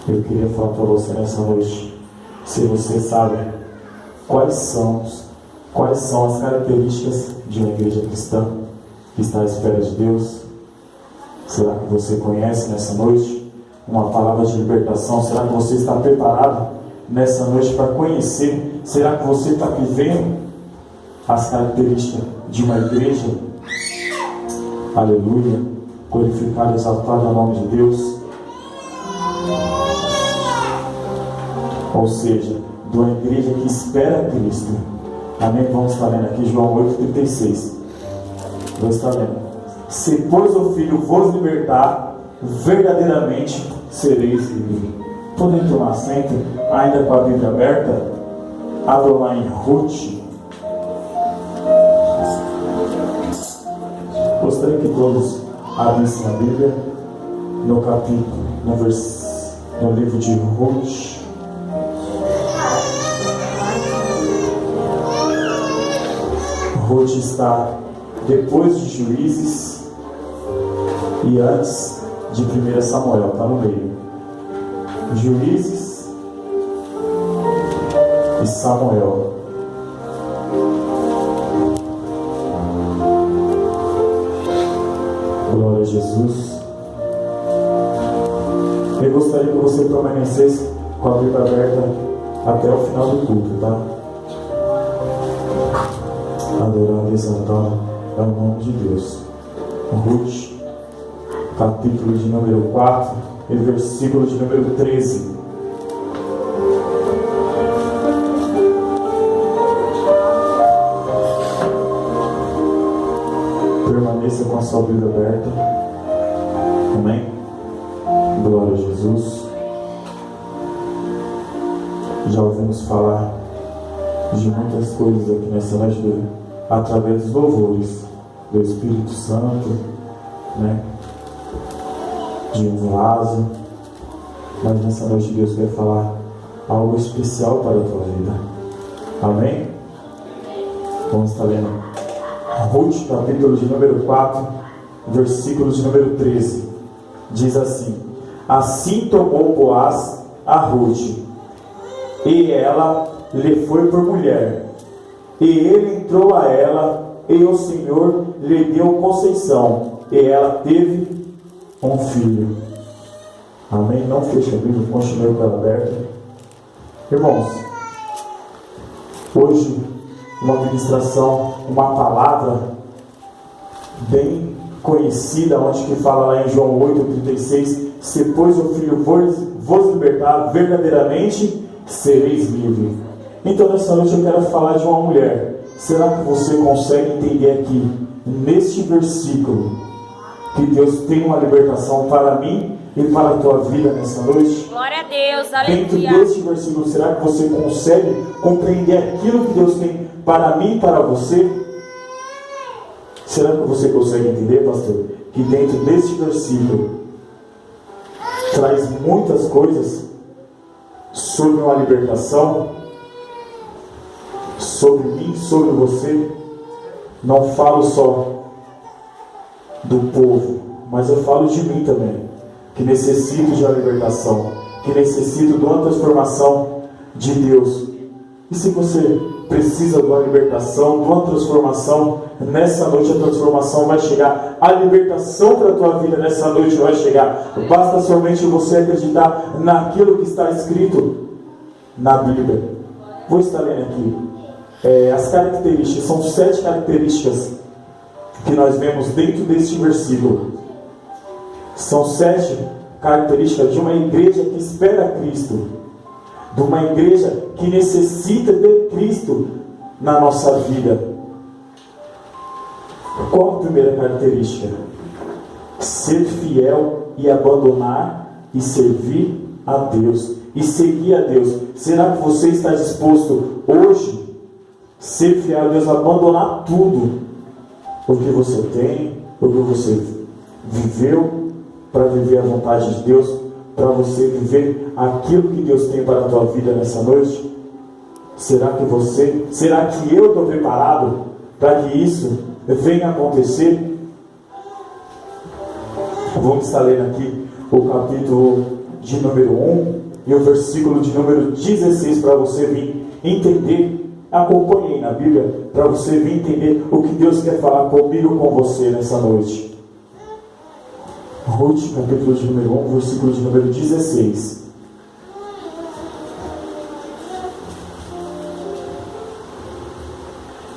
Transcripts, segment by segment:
Eu queria falar para você nessa noite, se você sabe quais são as características de uma igreja cristã que está à espera de Deus. Será que você conhece nessa noite uma palavra de libertação? Será que você está preparado nessa noite para conhecer? Será que você está vivendo as características de uma igreja? Aleluia, glorificado e exaltado o nome de Deus. Ou seja, de uma igreja que espera Cristo. Amém? Vamos estar lendo aqui João 8,36. Vamos estar lendo. Se pois o Filho vos libertar, verdadeiramente sereis livres. Podem tomar assento, ainda com a Bíblia aberta? Abra lá em Ruth. Gostaria que todos abrissem a Bíblia no capítulo, no livro de Ruth. Ruth está depois de Juízes e antes de 1 Samuel, está no meio. Juízes e Samuel. Glória a Jesus. Eu gostaria que você permanecesse com a Bíblia aberta até o final do culto, tá? Adorado e exaltado é o nome de Deus. Ruth, capítulo de número 4 e versículo de número 13. Permaneça com a sua Bíblia aberta. Amém? Glória a Jesus. Já ouvimos falar de muitas coisas aqui nessa noite, através dos louvores do Espírito Santo, né? De um vaso. Mas nessa noite Deus quer falar algo especial para a tua vida. Amém? Vamos estar lendo Ruth, capítulo de número 4, versículo de número 13. Diz assim: assim tomou Boaz a Ruth, e ela lhe foi por mulher. E ele entrou a ela, e o Senhor lhe deu conceição, e ela teve um filho. Amém? Não feche a Bíblia, continue com ela aberta. Irmãos, hoje uma ministração, uma palavra bem conhecida, onde que fala lá em João 8,36: se pois o Filho vos libertar, verdadeiramente sereis livres. Então nessa noite eu quero falar de uma mulher. Será que você consegue entender aqui, neste versículo, que Deus tem uma libertação para mim e para a tua vida nessa noite? Glória a Deus, aleluia. Dentro deste versículo, será que você consegue compreender aquilo que Deus tem para mim e para você? Será que você consegue entender, pastor, que dentro deste versículo traz muitas coisas sobre uma libertação, sobre mim, sobre você? Não falo só do povo, mas eu falo de mim também, que necessito de uma libertação, que necessito de uma transformação de Deus. E se você precisa de uma libertação, de uma transformação, nessa noite a transformação vai chegar. A libertação para a tua vida nessa noite vai chegar. Basta somente você acreditar naquilo que está escrito na Bíblia. Vou estar lendo aqui as características. São 7 características que nós vemos dentro deste versículo. São 7 características de uma igreja que espera Cristo, de uma igreja que necessita de Cristo na nossa vida. Qual a primeira característica? Ser fiel e abandonar e servir a Deus e seguir a Deus. Será que você está disposto hoje ser fiel a Deus, abandonar tudo o que você tem, o que você viveu, para viver a vontade de Deus, para você viver aquilo que Deus tem para a tua vida nessa noite? Será que eu estou preparado para que isso venha acontecer? Vamos estar lendo aqui o capítulo de número 1 e o versículo de número 16 para você vir entender. Acompanhe aí na Bíblia para você vir entender o que Deus quer falar comigo, com você nessa noite. Ruth, capítulo de número 1, versículo de número 16.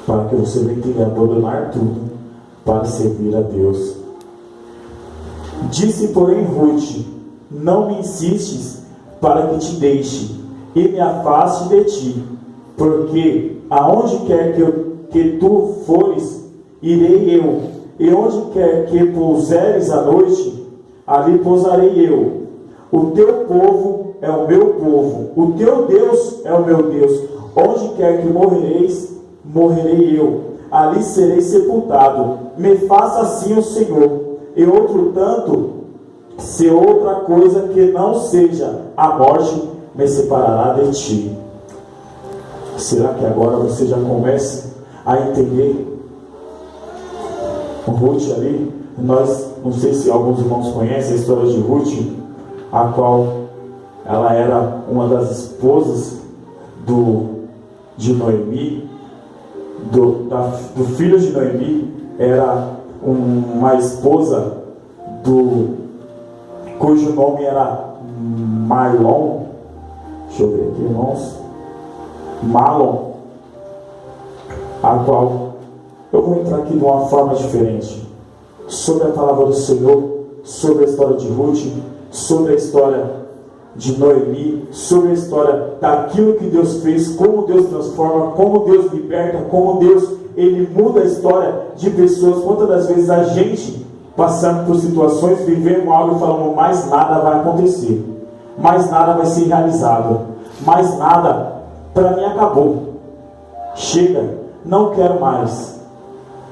Para que você venha entender, abandonar tudo para servir a Deus. Disse, porém, Ruth: não me insistes para que te deixe e me afaste de ti, porque aonde quer que tu fores, irei eu, e onde quer que pousares a noite, ali pousarei eu. O teu povo é o meu povo, o teu Deus é o meu Deus. Onde quer que morrereis, morrerei eu, ali serei sepultado. Me faça assim o Senhor, e outro tanto, se outra coisa que não seja a morte me separará de ti. Será que agora você já começa a entender? Ruth ali, não sei se alguns irmãos conhecem a história de Ruth, a qual ela era uma das esposas de Noemi, do filho de Noemi, era uma esposa cujo nome era Mahlon. Deixa eu ver aqui, irmãos. Mahlon, a qual eu vou entrar aqui de uma forma diferente sobre a palavra do Senhor, sobre a história de Ruth, sobre a história de Noemi, sobre a história daquilo que Deus fez, como Deus transforma, como Deus liberta, como Deus ele muda a história de pessoas. Quantas das vezes a gente passando por situações, vivendo algo e falando, mais nada vai acontecer, mais nada vai ser realizado, mais nada, para mim acabou, chega, não quero mais.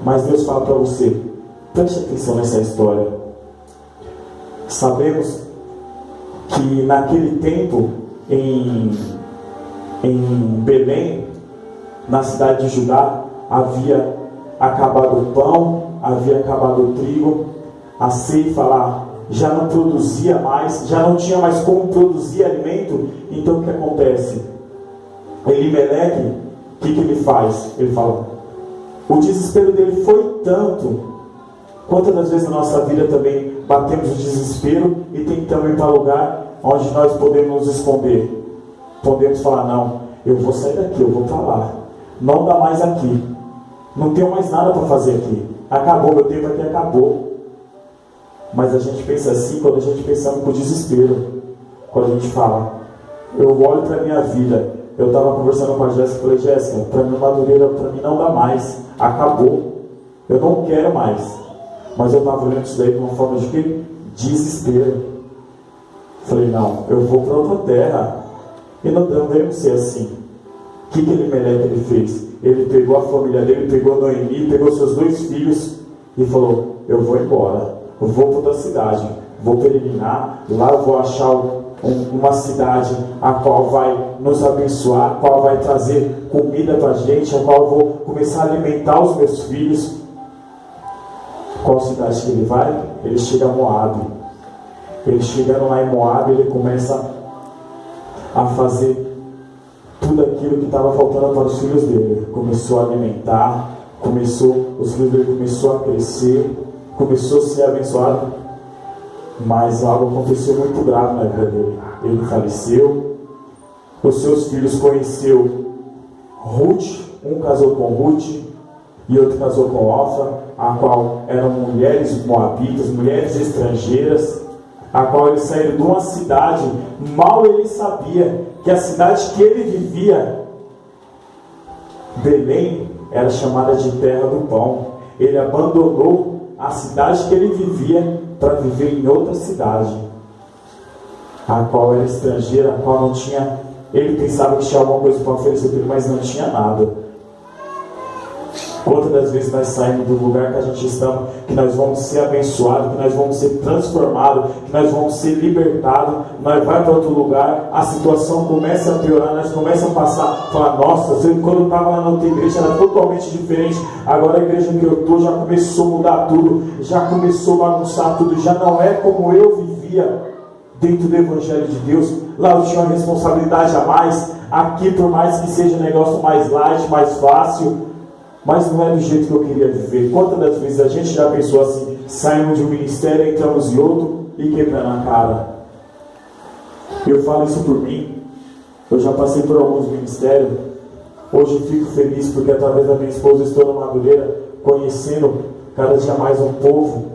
Mas Deus fala para você, preste atenção nessa história. Sabemos que naquele tempo em Belém, na cidade de Judá, havia acabado o pão, havia acabado o trigo, a ceifa lá já não produzia mais, já não tinha mais como produzir alimento. Então o que acontece? Elimeleque, o que ele faz? Ele fala, o desespero dele foi tanto. Quantas das vezes na nossa vida também batemos o desespero e tentamos ir para lugar onde nós podemos nos esconder? Podemos falar, não, eu vou sair daqui, eu vou para lá, não dá mais aqui, não tenho mais nada para fazer aqui, acabou, meu tempo aqui acabou. Mas a gente pensa assim quando a gente pensa com desespero, quando a gente fala, eu olho para a minha vida. Eu estava conversando com a Jéssica e falei, Jéssica, para mim Madureira, para mim não dá mais, acabou, eu não quero mais. Mas eu estava olhando isso daí de uma forma de quê? Desespero. Falei, não, eu vou para outra terra, e não devemos ser assim. O que ele fez? Ele pegou a família dele, pegou Noemi, pegou seus 2 filhos e falou, eu vou embora, eu vou para outra cidade, vou peregrinar, lá eu vou achar uma cidade a qual vai nos abençoar, a qual vai trazer comida para a gente, a qual eu vou começar a alimentar os meus filhos. Qual cidade que ele vai? Ele chega a Moabe. Ele chegando lá em Moabe, ele começa a fazer tudo aquilo que estava faltando para os filhos dele. Começou a alimentar, os filhos dele começou a crescer, começou a ser abençoado. Mas algo aconteceu muito grave na vida dele. Ele faleceu. Os seus filhos conheceu Ruth. Um casou com Ruth e outro casou com Ofra, a qual eram mulheres moabitas, mulheres estrangeiras, a qual eles saíram de uma cidade. Mal ele sabia que a cidade que ele vivia, Belém, era chamada de terra do pão. Ele abandonou a cidade que ele vivia para viver em outra cidade, a qual era estrangeira, a qual não tinha, ele pensava que tinha alguma coisa para oferecer para ele, mas não tinha nada. Quantas das vezes nós saímos do lugar que a gente está, que nós vamos ser abençoados, que nós vamos ser transformados, que nós vamos ser libertados, nós vamos para outro lugar, a situação começa a piorar, nós começamos a passar, falar, nossa, quando eu estava lá na outra igreja era totalmente diferente, agora a igreja que eu estou já começou a mudar tudo, já começou a bagunçar tudo, já não é como eu vivia. dentro do Evangelho de Deus. Lá eu tinha uma responsabilidade a mais. Aqui, por mais que seja um negócio mais light, mais fácil, mas não é do jeito que eu queria viver. Quantas das vezes a gente já pensou assim, saímos de um ministério, entramos em outro e quebrando a cara? Eu falo isso por mim. Eu já passei por alguns ministérios. Hoje fico feliz porque através da minha esposa estou na Madureira, conhecendo cada dia mais um povo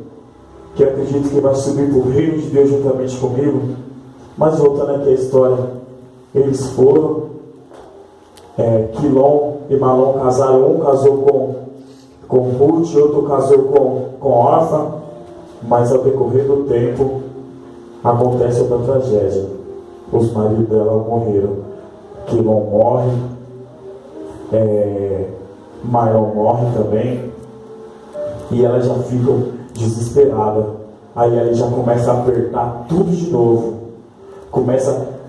que acredito que vai subir para o reino de Deus juntamente comigo. Mas voltando aqui à história, eles foram, Quilom e Malom casaram. Um casou com Ruth, outro casou com Orfa. Mas ao decorrer do tempo acontece outra tragédia. Os maridos dela morreram. Quilom morre, Malom morre também, e ela já fica desesperada. Aí ela já começa a apertar tudo de novo.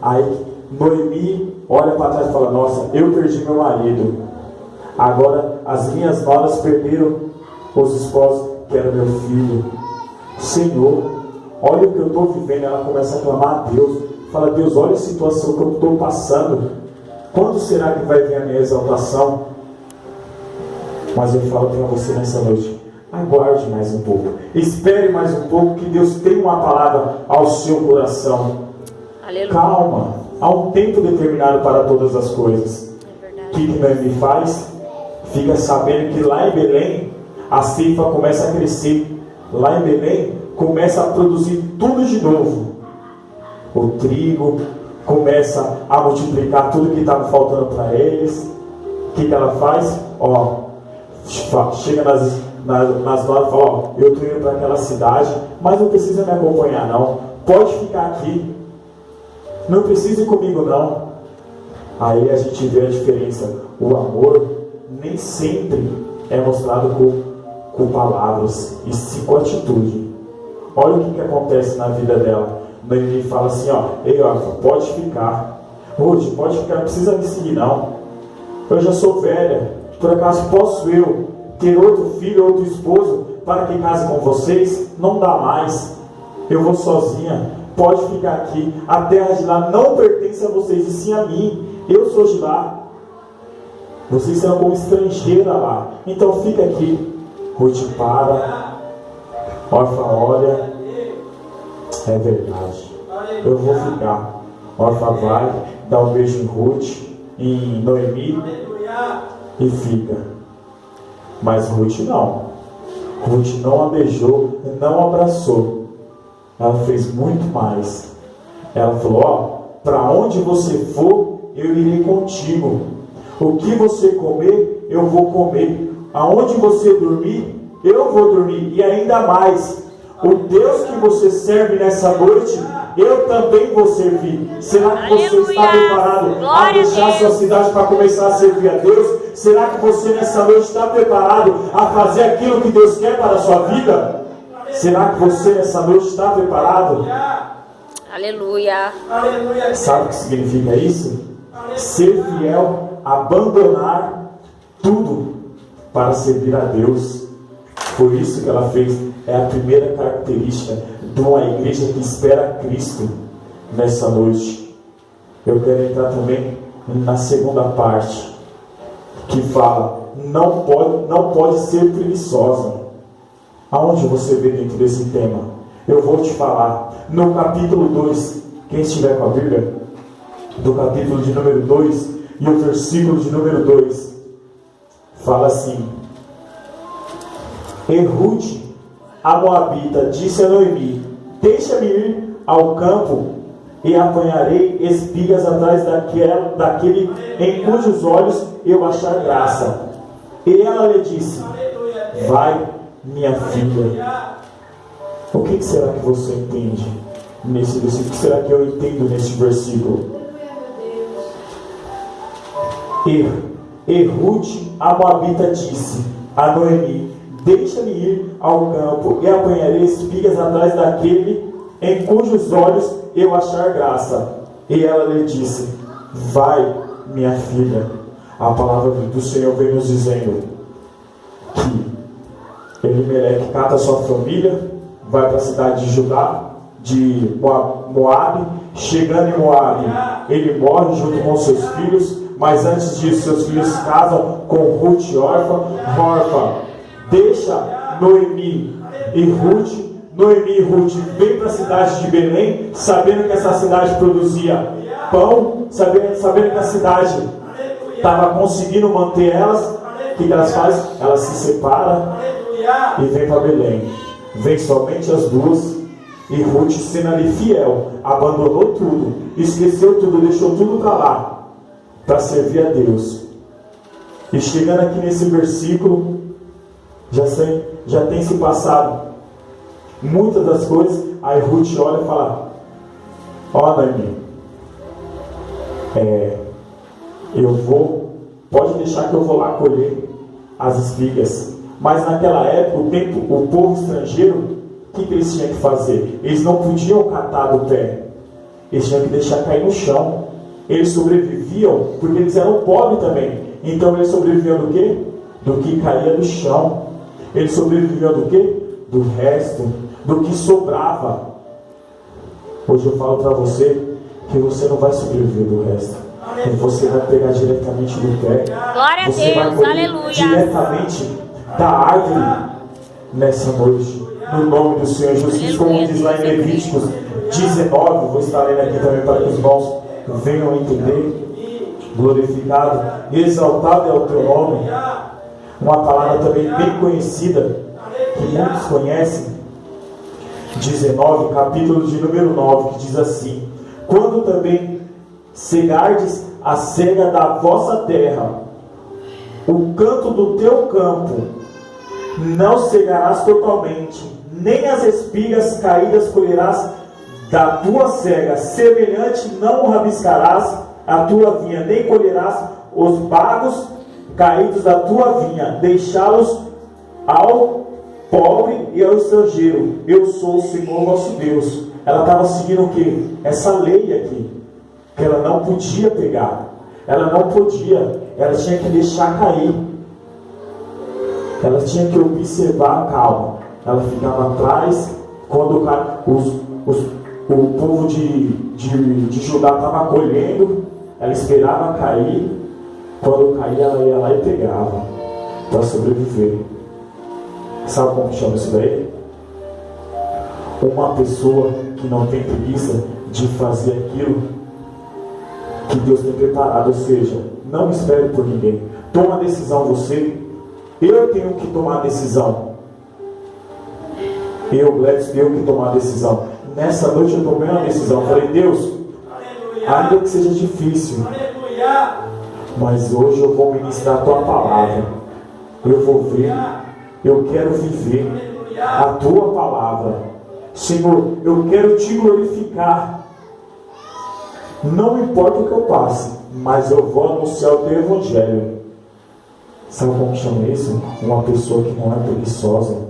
Aí Noemi olha para trás e fala: nossa, eu perdi meu marido, agora as minhas noras perderam os esposos que era meu filho. Senhor, olha o que eu estou vivendo. Ela começa a clamar a Deus, fala: Deus, olha a situação que eu estou passando, quando será que vai vir a minha exaltação? Mas eu falo para você nessa noite: aguarde mais um pouco, espere mais um pouco, que Deus tem uma palavra ao seu coração. Aleluia. Calma, há um tempo determinado para todas as coisas. O que Noemi faz? Fica sabendo que lá em Belém a ceifa começa a crescer. Lá em Belém começa a produzir tudo de novo. O trigo começa a multiplicar tudo que estava faltando para eles. O que ela faz? Chega nas noras e fala: eu estou indo para aquela cidade, mas não precisa me acompanhar não, pode ficar aqui, não precisa ir comigo não. Aí a gente vê a diferença. O amor nem sempre é mostrado com palavras, e sim com atitude. Olha o que acontece na vida dela. Ele fala assim: ei, pode ficar, hoje pode ficar, não precisa me seguir não, eu já sou velha, por acaso posso eu ter outro filho, outro esposo para que case com vocês? Não dá mais, eu vou sozinha, pode ficar aqui, a terra de lá não pertence a vocês, e sim a mim, eu sou de lá, vocês serão como estrangeira lá, então fica aqui. Ruth para, Orfa olha, é verdade, eu vou ficar. Orfa vai, dá um beijo em Ruth, em Noemi, e fica. Mas Ruth não. Ruth não a beijou, não a abraçou. Ela fez muito mais. Ela falou: para onde você for, eu irei contigo. O que você comer, eu vou comer. Aonde você dormir, eu vou dormir. E ainda mais, o Deus que você serve nessa noite, eu também vou servir. Será que você está preparado a deixar a sua cidade para começar a servir a Deus? Será que você nessa noite está preparado a fazer aquilo que Deus quer para a sua vida? Será que você nessa noite está preparado? Aleluia. Sabe o que significa isso? Ser fiel, abandonar tudo para servir a Deus. Foi isso que ela fez. É a primeira característica de uma igreja que espera Cristo nessa noite. Eu quero entrar também na segunda parte, que fala: não pode ser preguiçosa. Aonde você vê dentro desse tema? Eu vou te falar. No capítulo 2, quem estiver com a Bíblia, do capítulo de número 2 e o versículo de número 2, fala assim: E Ruth, a Moabita, disse a Noemi: deixa-me ir ao campo e apanharei espigas atrás daquele em cujos olhos eu achar graça. E ela lhe disse: vai, minha filha. O que será que você entende nesse versículo? O que será que eu entendo nesse versículo? E Ruth, a Moabita, disse a Noemi: deixa-me ir ao campo e apanharei espigas atrás daquele em cujos olhos eu achar graça. E ela lhe disse: vai, minha filha. A palavra do Senhor vem nos dizendo que Elimeleque cata sua família, vai para a cidade de de Moabe. Chegando em Moabe, ele morre junto com seus filhos, mas antes disso seus filhos casam com Ruth e Orfa. Orfa deixa Noemi e Ruth. Noemi e Ruth vêm para a cidade de Belém, sabendo que essa cidade produzia pão, sabendo que a cidade estava conseguindo manter elas. O que elas fazem? Elas se separam e vêm para Belém. Vem somente as duas. E Ruth, sendo ali fiel, abandonou tudo, esqueceu tudo, deixou tudo para lá, para servir a Deus. E chegando aqui nesse versículo, já tem se passado muitas das coisas. Aí Ruth olha e fala: ó, Noemi, pode deixar que eu vou lá colher as espigas. Mas naquela época, o povo estrangeiro, o que eles tinham que fazer? Eles não podiam catar do pé, eles tinham que deixar cair no chão. Eles sobreviviam porque eles eram pobres também. Então eles sobreviviam do quê? Do que caía do chão. Eles sobreviviam do quê? Do resto, do que sobrava. Hoje eu falo para você que você não vai sobreviver do resto. Você vai pegar diretamente do pé. Glória a você Deus, vai aleluia. Diretamente da árvore nessa noite. No nome do Senhor Jesus, como diz lá em Levíticos 19, vou estar lendo aqui também para que os irmãos venham entender. Glorificado e exaltado é o teu nome. Uma palavra também bem conhecida, que muitos conhecem. 19, capítulo de número 9, que diz assim: quando também cegardes a cega da vossa terra, o canto do teu campo, não cegarás totalmente, nem as espigas caídas colherás da tua cega, semelhante não rabiscarás a tua vinha, nem colherás os bagos caídos da tua vinha, deixá-los ao pobre e ao estrangeiro. Eu sou o Senhor vosso Deus. Ela estava seguindo o que? Essa lei aqui, que ela não podia pegar, ela não podia, ela tinha que deixar cair, ela tinha que observar a calma. Ela ficava atrás. Quando o povo de Judá estava colhendo, ela esperava cair. Quando caía, ela ia lá e pegava para sobreviver. Sabe como chama isso daí? Uma pessoa que não tem preguiça de fazer aquilo que Deus tem preparado. Ou seja, não espere por ninguém. Toma a decisão você. Eu tenho que tomar a decisão. Gladys, tenho que tomar a decisão. Nessa noite eu tomei uma decisão. Falei: Deus, ainda que seja difícil, mas hoje eu vou ministrar a tua palavra. Eu vou ver, eu quero viver a tua palavra. Senhor, eu quero te glorificar. Não importa o que eu passe, mas eu vou anunciar o teu evangelho. Sabe como chama isso? Uma pessoa que não é preguiçosa.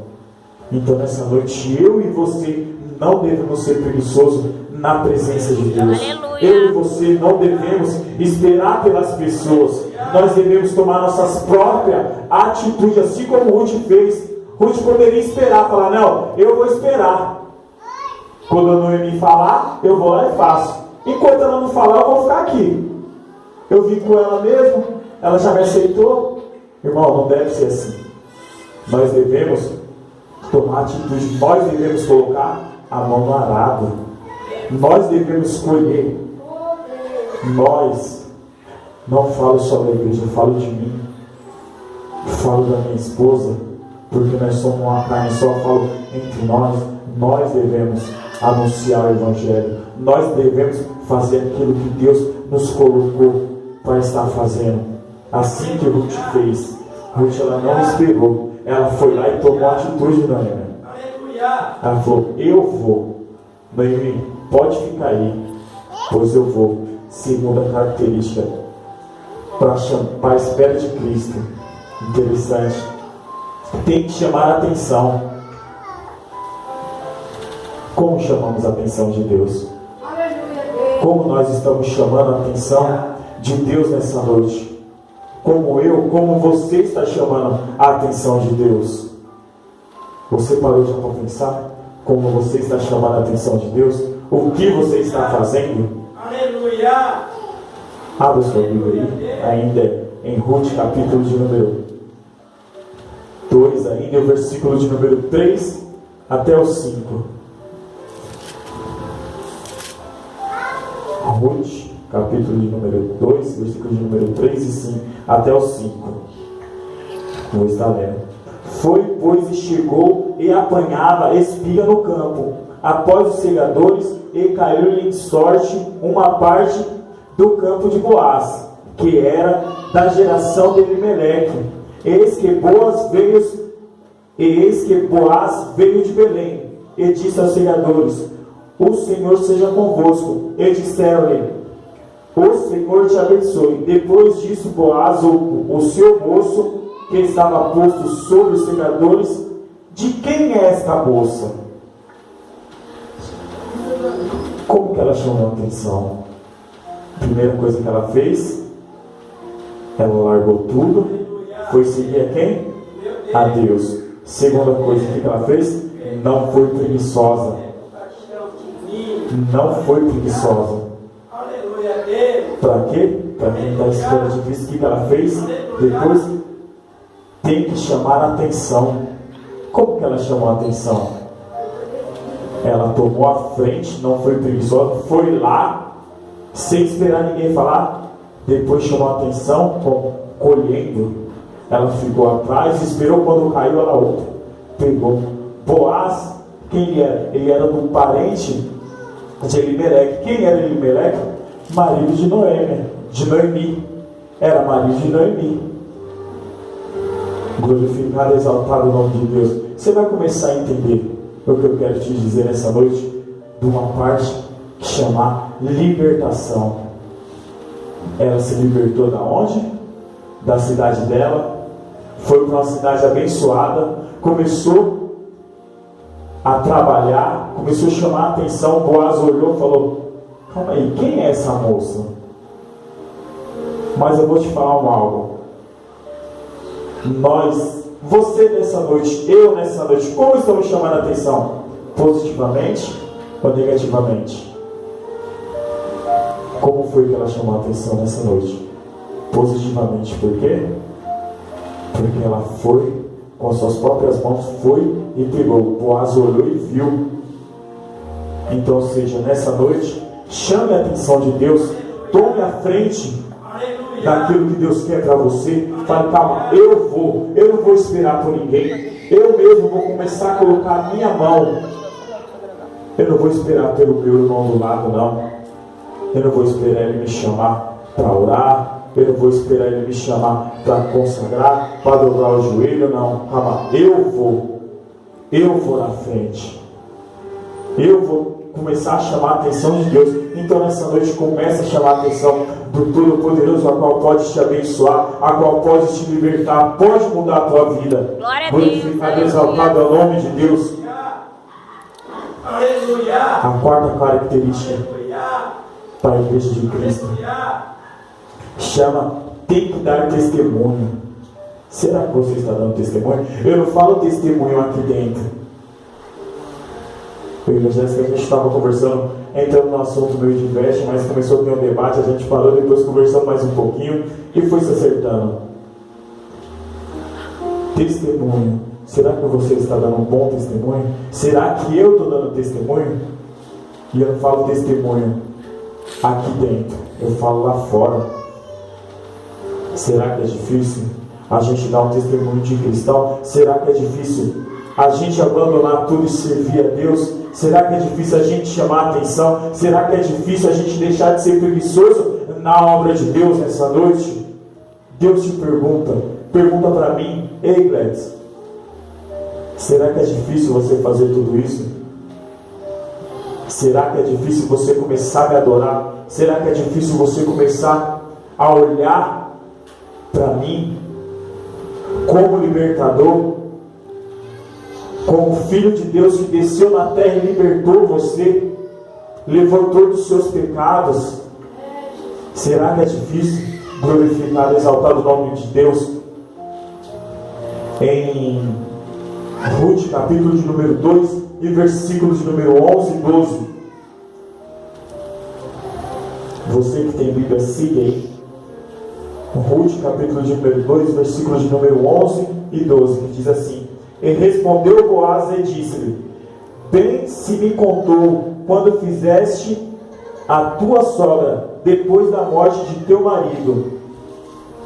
Então nessa noite eu e você não devemos ser preguiçosos na presença de Deus. Aleluia. Eu e você não devemos esperar pelas pessoas. Nós devemos tomar nossas próprias atitudes, assim como Ruth fez. Ruth poderia esperar, falar: não, eu vou esperar. Quando a Noemi falar, eu vou lá e faço. Enquanto ela não falar, eu vou ficar aqui. Eu vim com ela mesmo, ela já me aceitou. Irmão, não deve ser assim. Nós devemos tomar atitude, nós devemos colocar a mão no arado, nós devemos escolher. Nós, não falo só da igreja, eu falo de mim, eu falo da minha esposa, porque nós somos uma carne só. Falo entre nós devemos anunciar o evangelho, nós devemos fazer aquilo que Deus nos colocou para estar fazendo. Assim que Ruth fez. Ruth, ela não esperou, ela foi lá e tomou a atitude da Noemi. Ela falou: eu vou. Noemi, pode ficar aí, pois eu vou. Segunda característica, para a espera de Cristo. Interessante. Tem que chamar a atenção. Como chamamos a atenção de Deus? Como nós estamos chamando a atenção de Deus nessa noite? Como você está chamando a atenção de Deus? Você parou já para pensar? como você está chamando a atenção de Deus? O que você está fazendo? Aleluia! Abra sua Bíblia aí, ainda em Ruth, capítulo de número 2, ainda o versículo de número 3 até o 5. Ruth, capítulo de número 2, versículo de número 3 e 5 até o 5. Vou estar lendo. Foi, pois, e chegou e apanhava espiga no campo, após os segadores, e caiu-lhe em sorte uma parte do campo de Boaz, que era da geração de Elimeleque. Eis que Boaz veio de Belém, e disse aos segadores: o Senhor seja convosco. E disseram-lhe: o Senhor te abençoe. Depois disso, Boaz, o seu moço, que estava posto sobre os segadores: de quem é esta moça? Como que ela chamou a atenção? Primeira coisa que ela fez, ela largou tudo, foi seguir a quem? A Deus. Segunda coisa que ela fez, não foi preguiçosa. Não foi preguiçosa. Para quê? Para quem está à espera de Cristo, o que ela fez? Depois tem que chamar a atenção. Como que ela chamou a atenção? Ela tomou a frente, não foi preguiçosa, foi lá, sem esperar ninguém falar. Depois chamou a atenção, colhendo. Ela ficou atrás, esperou, quando caiu, ela pegou. Boaz, quem ele era? Ele era do parente de Elimeleque. Quem era Elimeleque? Marido de Noemi. Era marido de Noemi. Glorificado, exaltado o nome de Deus. Você vai começar a entender o que eu quero te dizer nessa noite, de uma parte que chama libertação. Ela se libertou da onde? Da cidade dela. Foi para uma cidade abençoada. Começou a trabalhar. Começou a chamar a atenção. Boaz olhou e falou: calma aí, quem é essa moça? Mas eu vou te falar algo. Você nessa noite, eu nessa noite, como estamos chamando a atenção? Positivamente ou negativamente? Como foi que ela chamou a atenção nessa noite? Positivamente. Por quê? Porque ela foi, com as suas próprias mãos, foi e pegou. Boaz olhou e viu. Então, ou seja, nessa noite, chame a atenção de Deus, tome a frente daquilo que Deus quer para você. Fale: calma, eu não vou esperar por ninguém, eu mesmo vou começar a colocar a minha mão. Eu não vou esperar pelo meu irmão do lado, não. Eu não vou esperar ele me chamar para orar, eu não vou esperar ele me chamar para consagrar, para dobrar o joelho, não. Calma, eu vou na frente, eu vou começar a chamar a atenção de Deus. Então nessa noite começa a chamar a atenção do Todo-Poderoso, a qual pode te abençoar, a qual pode te libertar, pode mudar a tua vida. Glória a Glorificado, Deus. exaltado ao nome de Deus. Aleluia! A quarta característica para a igreja de Cristo chama: tem que dar testemunho. Será que você está dando testemunho? Eu não falo testemunho aqui dentro. Eu e a Jéssica, a gente estava conversando, entrando no assunto meio de veste, mas começou a ter um debate, a gente parou, depois conversamos mais um pouquinho e foi se acertando. Testemunho. Será que você está dando um bom testemunho? Será que eu estou dando testemunho? E eu não falo testemunho aqui dentro, eu falo lá fora. Será que é difícil a gente dar um testemunho de cristão? Será que é difícil a gente abandonar tudo e servir a Deus? Será que é difícil a gente chamar a atenção? Será que é difícil a gente deixar de ser preguiçoso na obra de Deus nessa noite? Deus te pergunta para mim: ei Gladys, será que é difícil você fazer tudo isso? Será que é difícil você começar a me adorar? Será que é difícil você começar a olhar para mim como libertador? Como Filho de Deus que desceu na terra e libertou você, levantou dos seus pecados. Será que é difícil? Glorificado, exaltado o nome de Deus. Em Ruth, capítulo de número 2, e versículos de número 11 e 12. Você que tem Bíblia, siga aí. Ruth, capítulo de número 2, versículos de número 11 e 12, que diz assim: E respondeu Boaz e disse-lhe: Bem se me contou quando fizeste a tua sogra depois da morte de teu marido,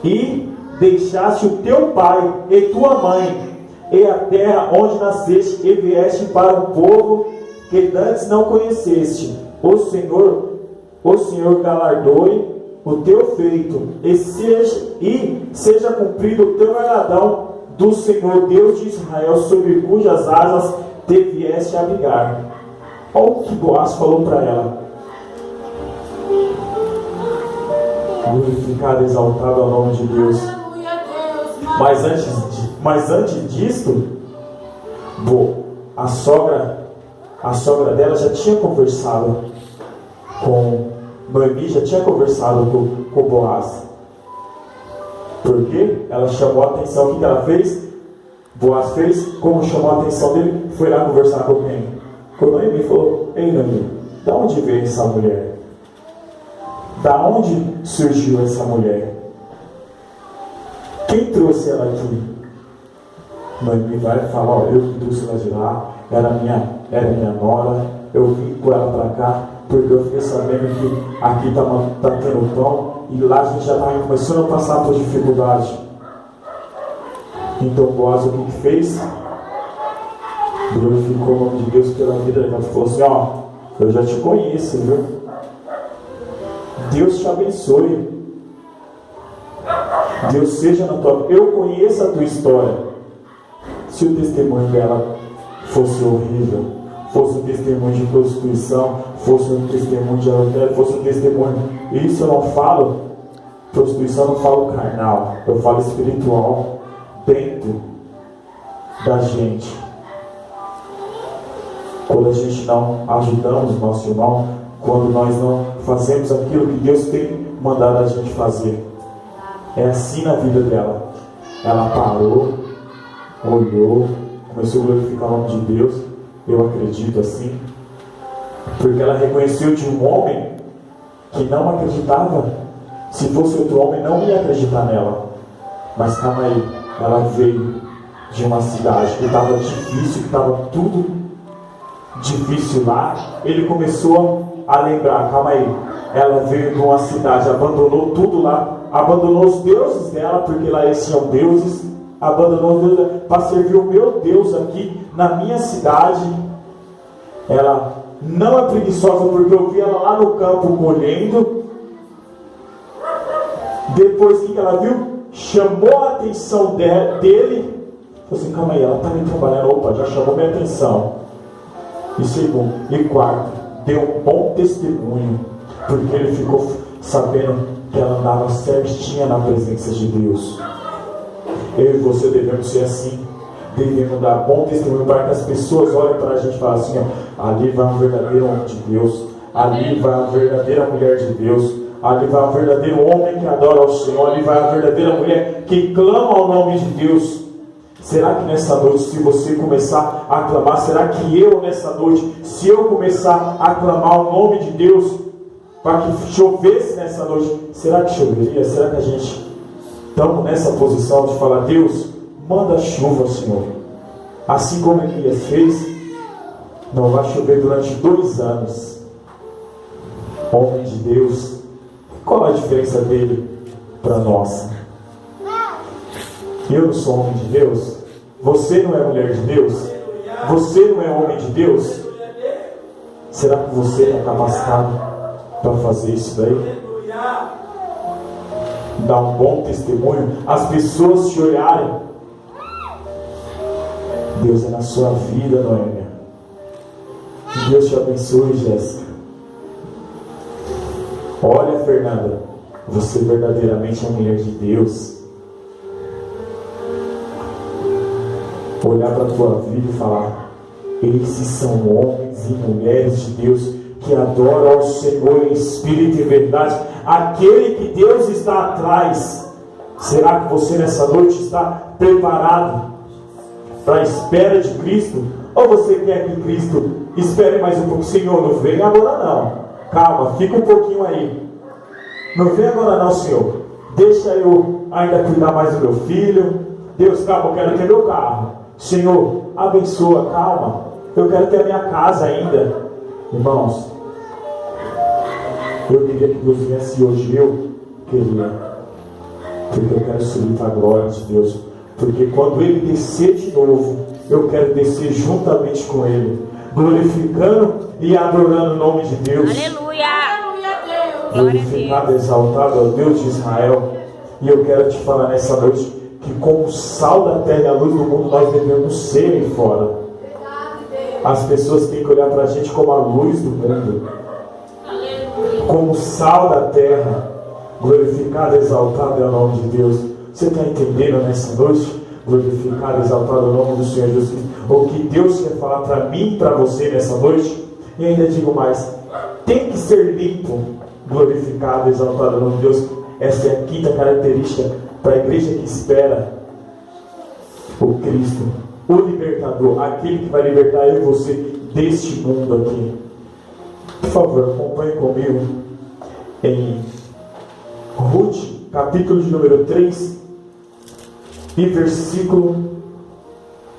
e deixaste o teu pai e tua mãe, e a terra onde nasceste, e vieste para um povo que dantes não conheceste. O Senhor galardoe o teu feito, e seja cumprido o teu galardão do Senhor Deus de Israel, sobre cujas asas te vieste a abrigar. Olha o que Boaz falou para ela. Glorificado, exaltado ao nome de Deus. Mas antes disto, a sogra dela já tinha conversado com Noemi, já tinha conversado com Boaz. Por quê? Ela chamou a atenção. O que ela fez? Boaz fez. Como chamou a atenção dele? Foi lá conversar com quem? Com Noemi. Falou: Ei, Noemi, da onde veio essa mulher? Da onde surgiu essa mulher? Quem trouxe ela aqui? Noemi vai falar: Ó, eu que trouxe ela de lá, era minha nora, eu vim com ela para cá, porque eu fiquei sabendo que aqui está tendo pão, e lá a gente já estava começando a passar por dificuldade. Então Boaz, o que fez? Glorificou o nome de Deus pela vida dela. Falou assim: Ó, eu já te conheço, viu? Deus te abençoe. Deus seja na tua vida. Eu conheço a tua história. Se o testemunho dela fosse horrível, fosse um testemunho de prostituição, fosse um testemunho de adultério, fosse um testemunho... Isso eu não falo, prostituição, eu não falo carnal, eu falo espiritual, dentro da gente. Quando a gente não ajudamos nosso irmão, quando nós não fazemos aquilo que Deus tem mandado a gente fazer. É assim na vida dela. Ela parou, olhou, começou a glorificar o nome de Deus. Eu acredito assim, porque ela reconheceu de um homem que não acreditava. Se fosse outro homem, não ia acreditar nela. Mas calma aí, ela veio de uma cidade que estava difícil, que estava tudo difícil lá. Ele começou a lembrar: calma aí, ela veio de uma cidade, abandonou tudo lá, abandonou os deuses dela, porque lá eles tinham deuses, abandonou os deuses para servir o meu Deus aqui na minha cidade. Ela não é preguiçosa, porque eu vi ela lá no campo colhendo. Depois que ela viu, chamou a atenção dele. Falou assim: calma aí, ela está me trabalhando. Opa, já chamou minha atenção. E segundo, e quarto, deu um bom testemunho, porque ele ficou sabendo que ela andava certinha na presença de Deus. Eu e você devemos ser assim. Devemos dar bom testemunho para que as pessoas olhem para a gente e falem assim: ó, ali vai um verdadeiro homem de Deus, ali vai uma verdadeira mulher de Deus, ali vai um verdadeiro homem que adora ao Senhor, ali vai a verdadeira mulher que clama ao nome de Deus. Será que nessa noite, se você começar a clamar, será que eu nessa noite, se eu começar a clamar o nome de Deus para que chovesse nessa noite, será que choveria? Será que a gente estamos nessa posição de falar: Deus, manda chuva, Senhor? Assim como Elias fez, não vai chover durante 2 anos. Homem de Deus, qual a diferença dele para nós? Eu não sou homem de Deus? Você não é mulher de Deus? Você não é homem de Deus? Será que você está capacitado para fazer isso daí? Dar um bom testemunho, as pessoas te olharem. Deus é na sua vida, Noêmia. Deus te abençoe, Jéssica. Olha, Fernanda, você verdadeiramente é uma mulher de Deus. Olhar para a tua vida e falar: esses são homens e mulheres de Deus que adoram ao Senhor em espírito e verdade. Aquele que Deus está atrás. Será que você nessa noite está preparado para a espera de Cristo? Ou você quer que Cristo espere mais um pouco? Senhor, não vem agora não. Calma, fica um pouquinho aí. Não vem agora não, Senhor. Deixa eu ainda cuidar mais do meu filho. Deus, calma, eu quero ter meu carro. Senhor, abençoa, calma. Eu quero ter a minha casa ainda. Irmãos, eu queria que Deus viesse hoje. Eu queria. Porque eu quero subir para a glória de Deus. Porque quando Ele descer de novo, eu quero descer juntamente com Ele, glorificando e adorando o nome de Deus. Aleluia! Glorificado, exaltado é o Deus de Israel. E eu quero te falar nessa noite que como o sal da terra e a luz do mundo nós devemos ser aí fora. As pessoas têm que olhar para a gente como a luz do mundo, como o sal da terra. Glorificado, exaltado é o nome de Deus. Você está entendendo nessa noite? Glorificado, exaltado é o nome do Senhor Jesus Cristo. O que Deus quer falar para mim e para você nessa noite. E ainda digo mais, tem que ser limpo. Glorificado, exaltado é o nome de Deus. Essa é a quinta característica para a igreja que espera o Cristo, o libertador, aquele que vai libertar eu e você deste mundo aqui. Por favor, acompanhe comigo em Ruth, capítulo de número 3 e versículo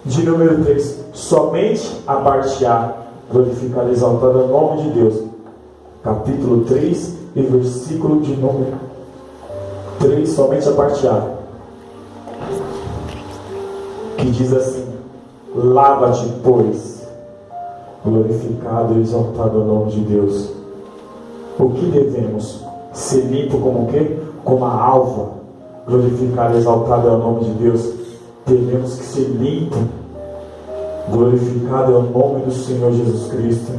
de número 3. Somente a parte A. Glorificado, exaltado é o nome de Deus. Capítulo 3 e versículo de número 3, somente a parte A, que diz assim: lava-te, pois. Glorificado e exaltado é o nome de Deus. O que devemos? Ser limpo como o quê? Como a alva. Glorificado e exaltado é o nome de Deus. Devemos que ser limpo. Glorificado é o nome do Senhor Jesus Cristo.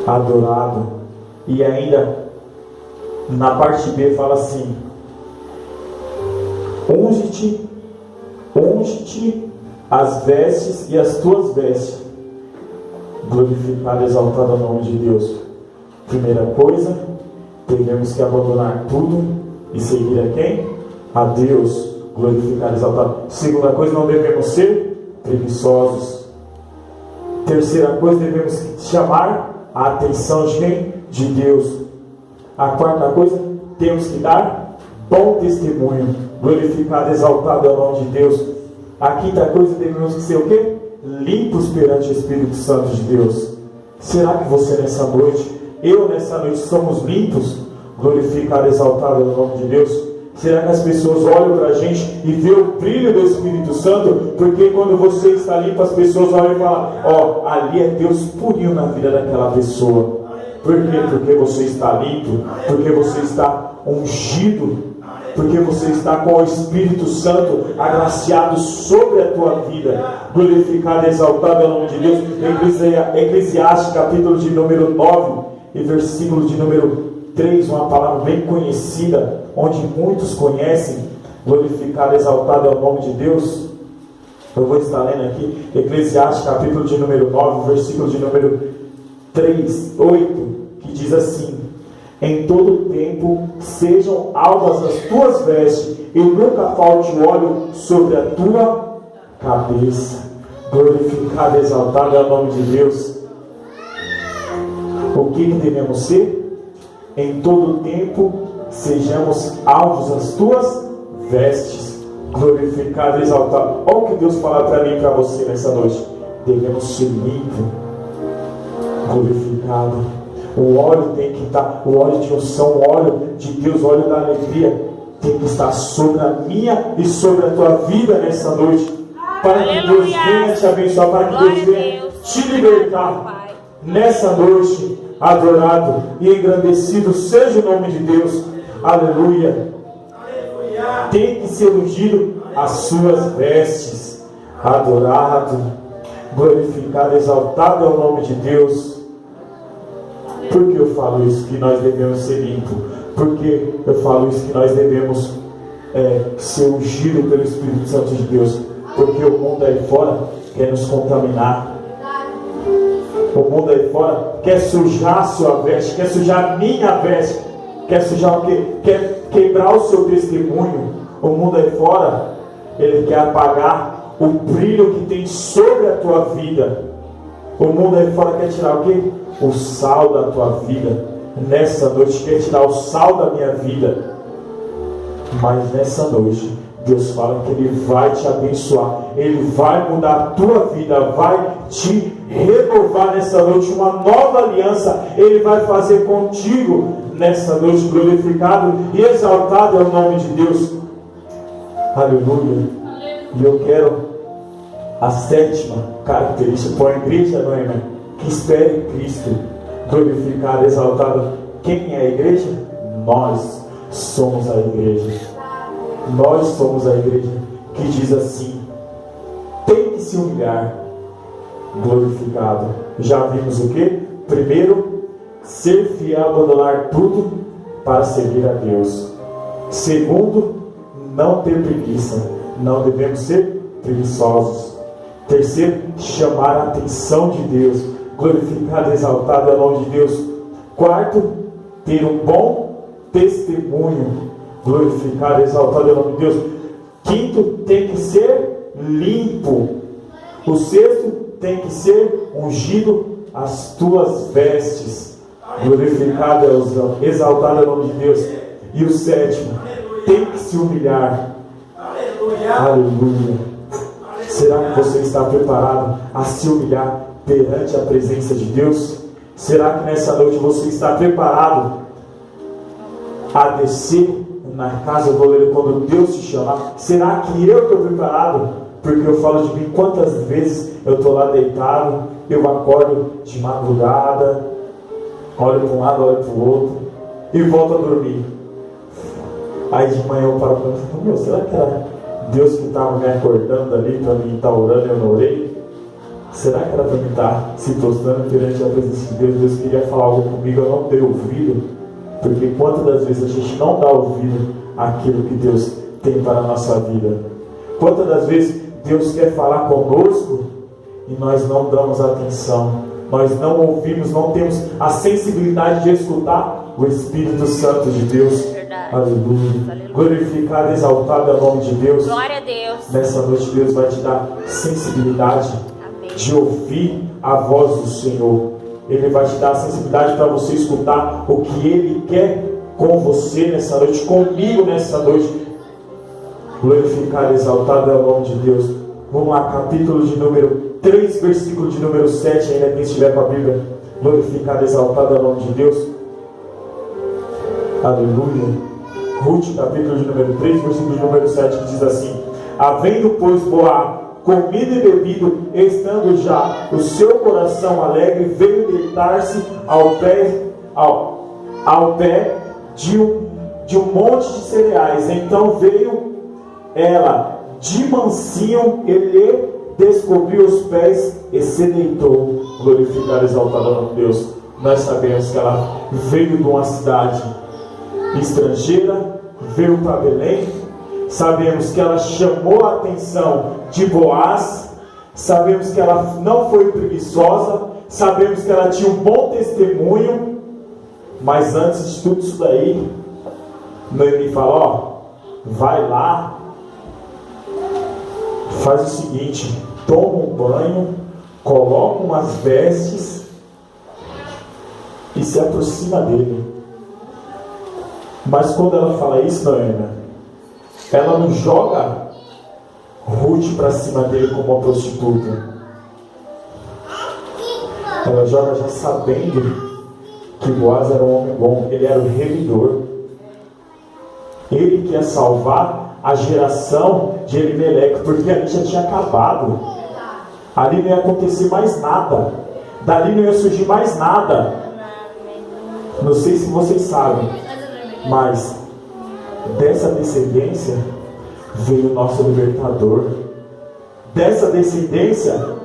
Adorado. E ainda na parte B fala assim: unge-te as vestes e as tuas vestes. Glorificado e exaltado é o nome de Deus. Primeira coisa, devemos que abandonar tudo e seguir a quem? A Deus. Glorificado e exaltado. Segunda coisa, não devemos ser preguiçosos. Terceira coisa, devemos chamar a atenção de quem? De Deus. A quarta coisa, temos que dar bom testemunho. Glorificado, exaltado é o nome de Deus. A quinta coisa, devemos ser o quê? Limpos perante o Espírito Santo de Deus. Será que você nessa noite, eu nessa noite, somos limpos? Glorificado, exaltado é o nome de Deus. Será que as pessoas olham para a gente e vê o brilho do Espírito Santo? Porque quando você está limpo, as pessoas olham e falam: ó, ali é Deus purinho na vida daquela pessoa. Por quê? Porque você está limpo, porque você está ungido, porque você está com o Espírito Santo agraciado sobre a tua vida. Glorificado e exaltado é o nome de Deus. Eclesiastes, capítulo de número 9 e versículo de número 3, uma palavra bem conhecida, onde muitos conhecem. Glorificado e exaltado é o nome de Deus. Eu vou estar lendo aqui Eclesiastes, capítulo de número 9, versículo de número 8, que diz assim: em todo tempo sejam alvas as tuas vestes, e nunca falte o óleo sobre a tua cabeça. Glorificado e exaltado é o nome de Deus. O que devemos ser? Em todo tempo sejamos alvos as tuas vestes. Glorificado e exaltado. Olha o que Deus fala para mim e para você nessa noite. Devemos ser limpos. Glorificado. O óleo tem que estar, o óleo de unção, o óleo de Deus, o óleo da alegria tem que estar sobre a minha e sobre a tua vida nessa noite, para que Deus venha te abençoar, para que Deus venha te libertar nessa noite. Adorado e engrandecido seja o nome de Deus. Aleluia. Tem que ser ungido as suas vestes. Adorado, glorificado, exaltado é o nome de Deus. Por que eu falo isso? Que nós devemos ser limpos. Por que eu falo isso? Que nós devemos ser ungidos pelo Espírito Santo de Deus. Porque o mundo aí fora quer nos contaminar. O mundo aí fora quer sujar a sua veste, quer sujar a minha veste, quer sujar o quê? Quer quebrar o seu testemunho. O mundo aí fora, ele quer apagar o brilho que tem sobre a tua vida. O mundo aí fora quer tirar o quê? O sal da tua vida. Nessa noite quer tirar o sal da minha vida. Mas nessa noite Deus fala que Ele vai te abençoar, Ele vai mudar a tua vida, vai te renovar nessa noite, uma nova aliança Ele vai fazer contigo nessa noite. Glorificado e exaltado é o nome de Deus. Aleluia. E eu quero a sétima característica para a igreja, não é, irmão? Que espere Cristo. Glorificado, exaltado. Quem é a igreja? Nós somos a igreja. Nós somos a igreja que diz assim: tem que se humilhar. Glorificado. Já vimos o que? Primeiro, ser fiel, abandonar tudo para seguir a Deus. Segundo, não ter preguiça. Não devemos ser preguiçosos. Terceiro, chamar a atenção de Deus. Glorificado, exaltado é o nome de Deus. Quarto, ter um bom testemunho. Glorificado, exaltado é o nome de Deus. Quinto, tem que ser limpo. O sexto, tem que ser ungido as tuas vestes. Glorificado, exaltado é o nome de Deus. E o sétimo, tem que se humilhar. Aleluia. Será que você está preparado a se humilhar perante a presença de Deus? Será que nessa noite você está preparado a descer na casa do oleiro quando Deus te chamar? Será que eu estou preparado? Porque eu falo de mim, quantas vezes eu estou lá deitado, eu acordo de madrugada, olho para um lado, olho para o outro e volto a dormir. Aí de manhã eu paro e falo, será que era Deus que estava me acordando ali para mim estar orando e eu não orei? Será que era para mim estar se prostrando perante a presença de Deus? Deus queria falar algo comigo, eu não dei ouvido. Porque quantas das vezes a gente não dá ouvido àquilo que Deus tem para a nossa vida? Quantas das vezes Deus quer falar conosco e nós não damos atenção? Nós não ouvimos, não temos a sensibilidade de escutar o Espírito Santo de Deus. Aleluia. Aleluia. Glorificado, exaltado é o nome de Deus. Glória a Deus. Nessa noite Deus vai te dar sensibilidade. Amém. De ouvir a voz do Senhor. Ele vai te dar a sensibilidade para você escutar o que Ele quer com você nessa noite, comigo nessa noite. Glorificado, exaltado é o nome de Deus. Vamos lá, capítulo de número 3, versículo de número 7, ainda quem estiver com a Bíblia. Glorificado, exaltado é o nome de Deus. Aleluia. Ruth, capítulo de número 3, versículo de número 7, que diz assim: havendo, pois, Boaz comido e bebido, estando já o seu coração alegre, veio deitar-se ao pé de um monte de cereais. Então veio ela de mansinho e lhe descobriu os pés e se deitou. Glorificado, exaltado ao Deus. Nós sabemos que ela veio de uma cidade estrangeira, veio para Belém. Sabemos que ela chamou a atenção de Boaz. Sabemos que ela não foi preguiçosa. Sabemos que ela tinha um bom testemunho. Mas antes de tudo isso daí, Noemi fala: vai lá, faz o seguinte, toma um banho, coloca umas vestes e se aproxima dele. Mas quando ela fala isso, Noemi, ela não joga Ruth para cima dele como uma prostituta. Ela joga já sabendo que Boaz era um homem bom, ele era o remidor. Ele quer salvar a geração de Elimeleque, porque ali já tinha acabado. Ali não ia acontecer mais nada. Dali não ia surgir mais nada. Não sei se vocês sabem, mas dessa descendência veio o nosso libertador. Dessa descendência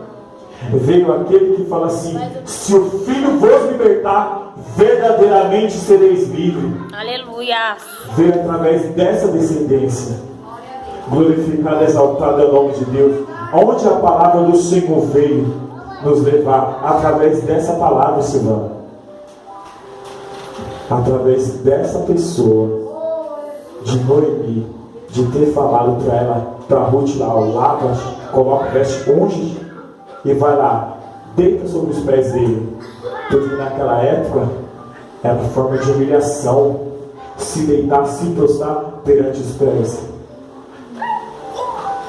veio aquele que fala assim: se o Filho vos libertar, verdadeiramente sereis livres. Aleluia. Veio através dessa descendência. Glorificado, exaltado é o nome de Deus. Onde a palavra do Senhor veio nos levar? Através dessa palavra, Silvana. Através dessa pessoa, de Noemi, de ter falado para ela, para Ruth lá, lava coloca o veste, unge e vai lá, deita sobre os pés dele. Porque naquela época era forma de humilhação se deitar, se prostrar perante os pés.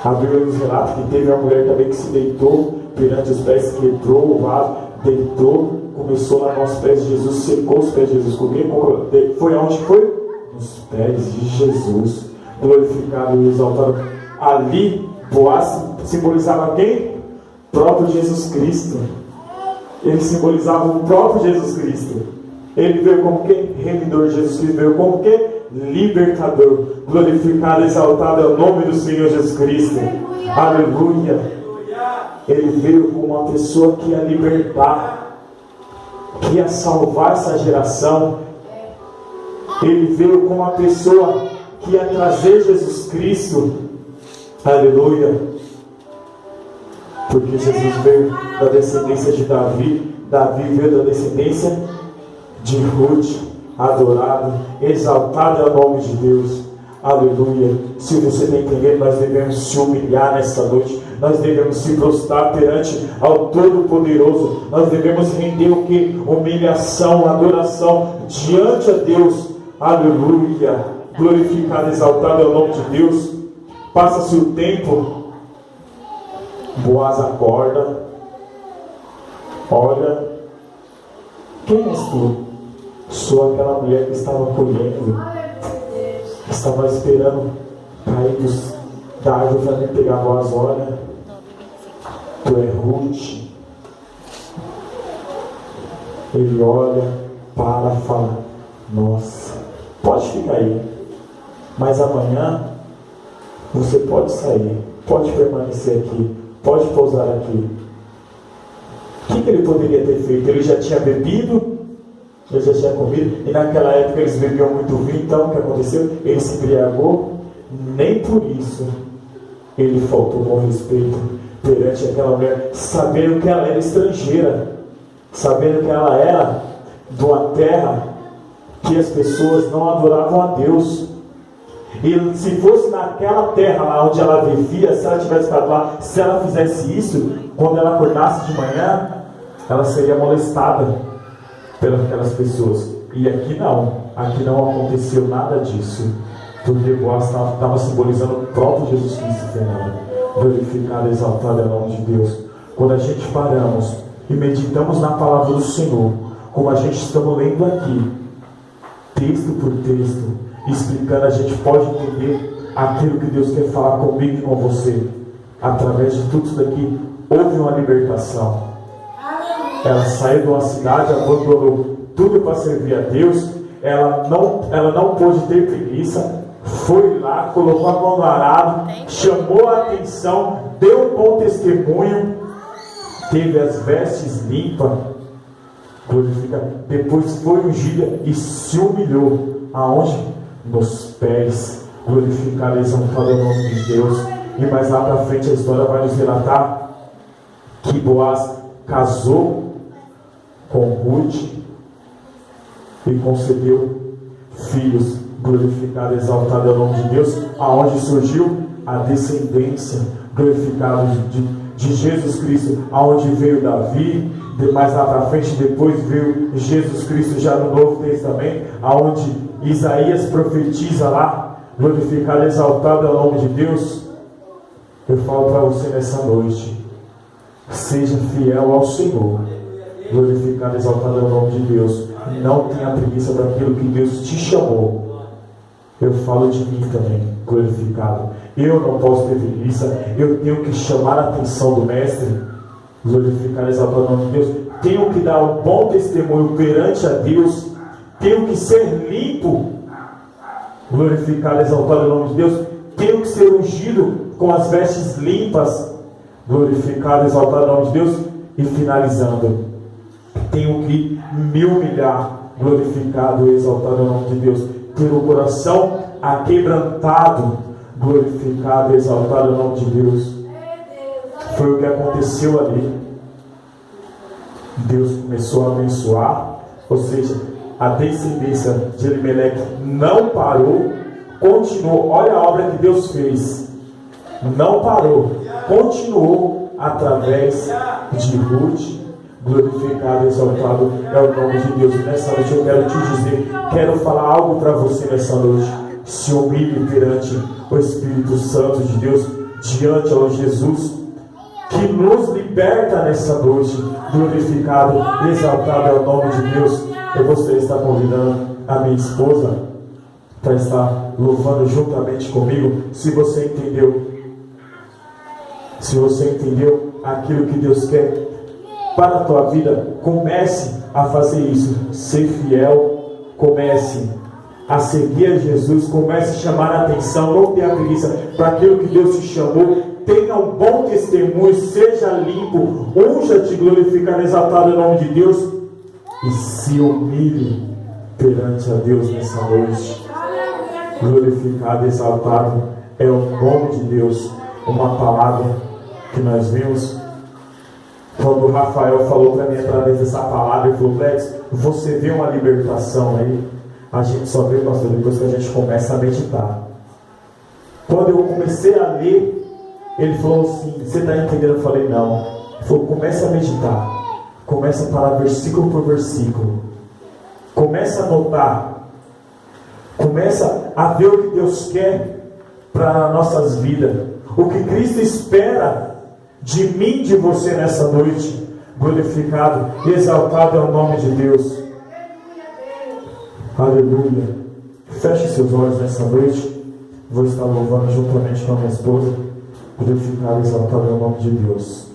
A Bíblia nos relata que teve uma mulher também que se deitou perante os pés, quebrou o vaso, deitou, começou lá nos pés de Jesus, secou os pés de Jesus. Foi aonde foi? Nos pés de Jesus. Glorificado e exaltado. Ali, Boaz simbolizava quem? O próprio Jesus Cristo. Ele simbolizava o próprio Jesus Cristo. Ele veio como quem? Remidor. Jesus Cristo veio como quem? Libertador. Glorificado e exaltado é o nome do Senhor Jesus Cristo. Aleluia. Ele veio como uma pessoa que ia libertar, que ia salvar essa geração. Ele veio como uma pessoa que ia trazer Jesus Cristo. Aleluia. Porque Jesus veio da descendência de Davi. Davi veio da descendência de Ruth. Adorado, exaltado é o nome de Deus. Aleluia. Se você está entendendo, nós devemos se humilhar nesta noite. Nós devemos se prostrar perante ao Todo-Poderoso. Nós devemos render o que? Humilhação, adoração diante a Deus. Aleluia. Glorificado, exaltado é o nome de Deus. Passa-se o tempo. Boaz acorda. Olha. Quem és tu? Sou aquela mulher que estava colhendo, que estava esperando cair da árvore para me pegar. Boaz, olha, tu é Ruth. Ele olha, para, fala: nossa, pode ficar aí, mas amanhã você pode sair, pode permanecer aqui, pode pousar aqui. O que ele poderia ter feito? Ele já tinha bebido, ele já tinha comido, e naquela época eles bebiam muito vinho. Então o que aconteceu? Ele se embriagou. Nem por isso ele faltou com respeito perante aquela mulher, sabendo que ela era estrangeira, sabendo que ela era de uma terra que as pessoas não adoravam a Deus. E se fosse naquela terra lá onde ela vivia, se ela tivesse ficado lá, se ela fizesse isso, quando ela acordasse de manhã, ela seria molestada pelas aquelas pessoas. E aqui não aconteceu nada disso, porque Boaz estava simbolizando o próprio Jesus Cristo, Fernando. Glorificado, exaltado é o nome de Deus. Quando a gente paramos e meditamos na palavra do Senhor, como a gente estamos lendo aqui, texto por texto, explicando, a gente pode entender aquilo que Deus quer falar comigo e com você. Através de tudo isso daqui, houve uma libertação. Ela saiu de uma cidade, abandonou tudo para servir a Deus. Ela não pôde ter preguiça. Foi lá, colocou a mão no arado, chamou a atenção, deu um bom testemunho, teve as vestes limpas, depois foi ungida e se humilhou. Aonde? Nos pés. Glorificado, exaltado é o nome de Deus. E mais lá para frente a história vai nos relatar que Boaz casou com Ruth e concedeu filhos. Glorificado, exaltado é o nome de Deus. Aonde surgiu a descendência, glorificado de Jesus Cristo, aonde veio Davi, mais lá para frente, depois veio Jesus Cristo já no Novo Testamento, aonde Isaías profetiza lá. Glorificado, exaltado é o nome de Deus. Eu falo para você nessa noite: seja fiel ao Senhor. Glorificado, exaltado é o nome de Deus. Não tenha preguiça daquilo que Deus te chamou. Eu falo de mim também, glorificado. Eu não posso ter preguiça. Eu tenho que chamar a atenção do Mestre. Glorificado, exaltado é o nome de Deus. Tenho que dar um bom testemunho perante a Deus. Tenho que ser limpo. Glorificado, exaltado é o nome de Deus. Tenho que ser ungido com as vestes limpas. Glorificado, exaltado é o nome de Deus. E finalizando, tenho que me humilhar. Glorificado e exaltado é o nome de Deus. Ter o coração aquebrantado. Glorificado e exaltado é o nome de Deus. Foi o que aconteceu ali. Deus começou a abençoar, ou seja, a descendência de Elimeleque não parou, continuou. Olha a obra que Deus fez. Não parou. continuou através de Ruth. Glorificado e exaltado é o nome de Deus. E nessa noite eu quero te dizer, quero falar algo para você nessa noite. Se humilhe perante o Espírito Santo de Deus, diante ao Jesus que nos liberta nessa noite. Glorificado e exaltado é o nome de Deus. Eu gostaria de estar convidando a minha esposa para estar louvando juntamente comigo. Se você entendeu aquilo que Deus quer para a tua vida, comece a fazer isso. Ser fiel, comece a seguir a Jesus, comece a chamar a atenção, não tenha preguiça para aquilo que Deus te chamou. Tenha um bom testemunho, seja limpo, unja-te, glorificado, exaltado em nome de Deus e se humilhe perante a Deus nessa noite. Glorificado, exaltado é o nome de Deus. Uma palavra que nós vimos quando o Rafael falou para mim através dessa palavra, ele falou: Lex, você vê uma libertação aí? A gente só vê, pastor, depois que a gente começa a meditar. Quando eu comecei a ler, ele falou assim: você está entendendo? Eu falei: não. Ele falou: começa a meditar, começa a parar versículo por versículo, começa a notar, começa a ver o que Deus quer para nossas vidas, o que Cristo espera de mim, de você nessa noite. Glorificado e exaltado é o nome de Deus. Aleluia. Feche seus olhos nessa noite. Vou estar louvando juntamente com a minha esposa. Glorificado e exaltado é o nome de Deus.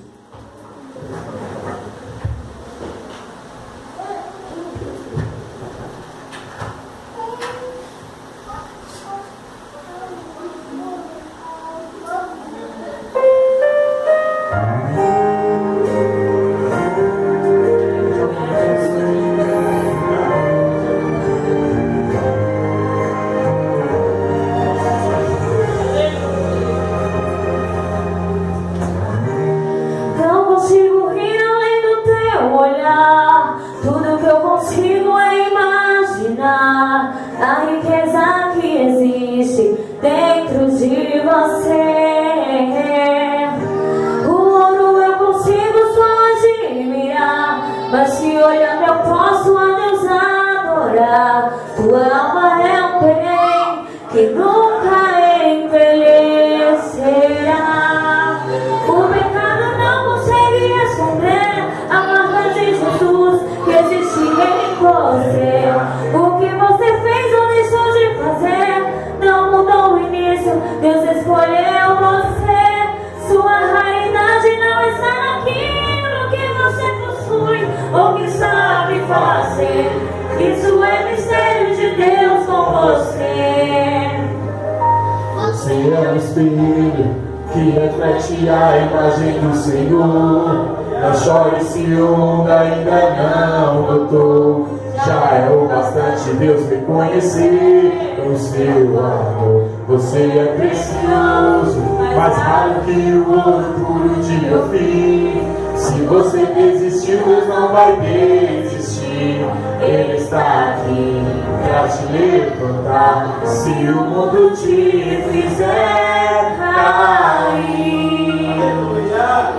Você é precioso, mais raro que o ouro puro de Ofir. Se você desistiu, Deus não vai desistir. Ele está aqui para te levantar. Se o mundo te fizer cair. Aleluia!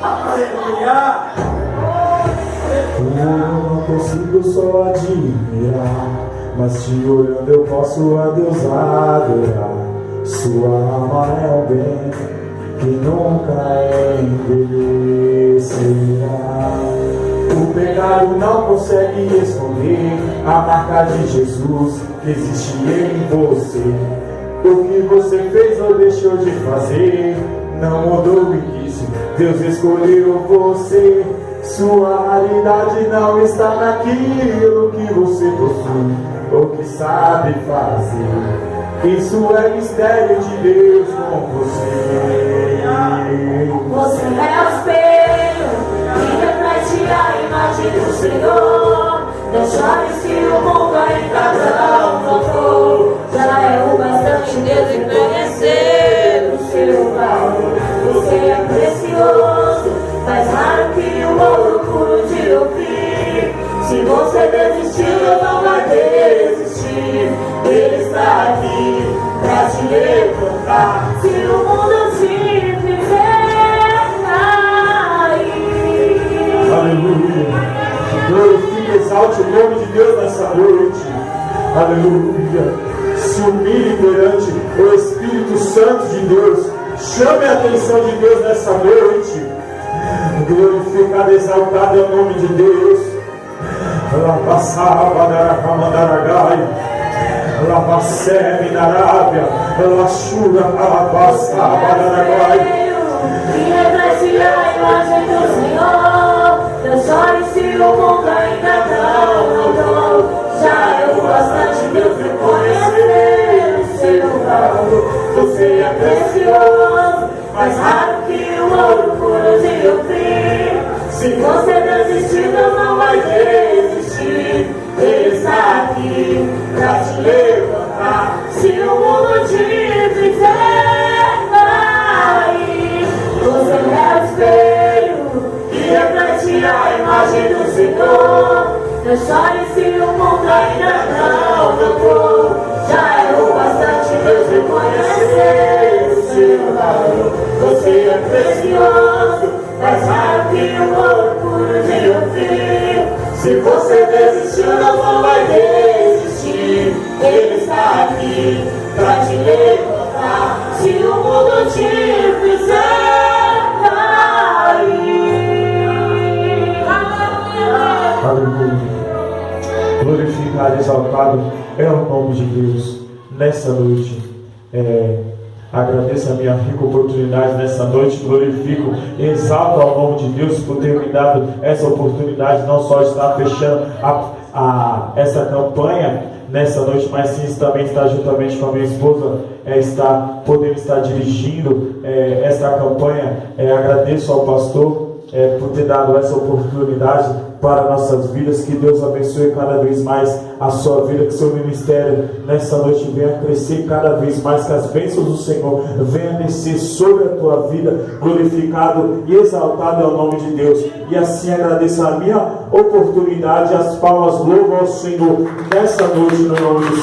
Aleluia! Eu não consigo só admirar, mas te olhando eu posso a Deus adorar. Sua alma é o bem que nunca envelhecerá. O pecado não consegue esconder a marca de Jesus que existe em você. O que você fez ou deixou de fazer não mudou o início. Deus escolheu você. Sua raridade não está naquilo que você possui ou que sabe fazer. Isso é mistério de Deus com você. Você é o espelho que reflete a imagem do Senhor. Não chore se o mundo ainda não notou. Já é o bastante Deus em conhecer o seu valor. Você é precioso, mais raro que o ouro puro de Ofir. Se você desistiu, Deus não vai desistir. Ele está aqui pra te levantar. Se o mundo te fizer nessa noite. Aleluia. Se humilhe perante o Espírito Santo de Deus. Chame a atenção de Deus nessa noite. Glorificado, exaltado é o nome de Deus. Lavaceme na Arábia, Lachura, Alabassabadaragai. Que reflete a imagem do Senhor. Teus olhos se o mundo ainda não notou. Já é o bastante Deus reconhecer o seu valor. Você é precioso, mais raro que o ouro puro de Ofir. Se você desistir, Deus não vai desistir. Ele está aqui pra te levantar. Se o mundo te fizer cair, você é o espelho que reflete a imagem do Senhor. Não chore se o mundo ainda não tocou. Já é o bastante Deus reconhecer o seu valor. Você é precioso, mais raro que o ouro puro de Ofir. Se você desistiu, não vai desistir. Ele está aqui pra te levantar. Se o mundo te fizer cair. Aleluia. Glorificado, exaltado é o nome de Deus nessa noite. Agradeço a minha rica oportunidade nessa noite, glorifico, exalto ao nome de Deus por ter me dado essa oportunidade, não só estar fechando essa campanha nessa noite, mas sim também estar juntamente com a minha esposa, podendo estar dirigindo esta campanha. Agradeço ao pastor por ter dado essa oportunidade para nossas vidas. Que Deus abençoe cada vez mais a sua vida, que seu ministério nessa noite venha crescer cada vez mais, que as bênçãos do Senhor venham descer sobre a tua vida. Glorificado e exaltado é o nome de Deus. E assim agradeço a minha oportunidade, as palmas louvam ao Senhor nessa noite no nome do Senhor.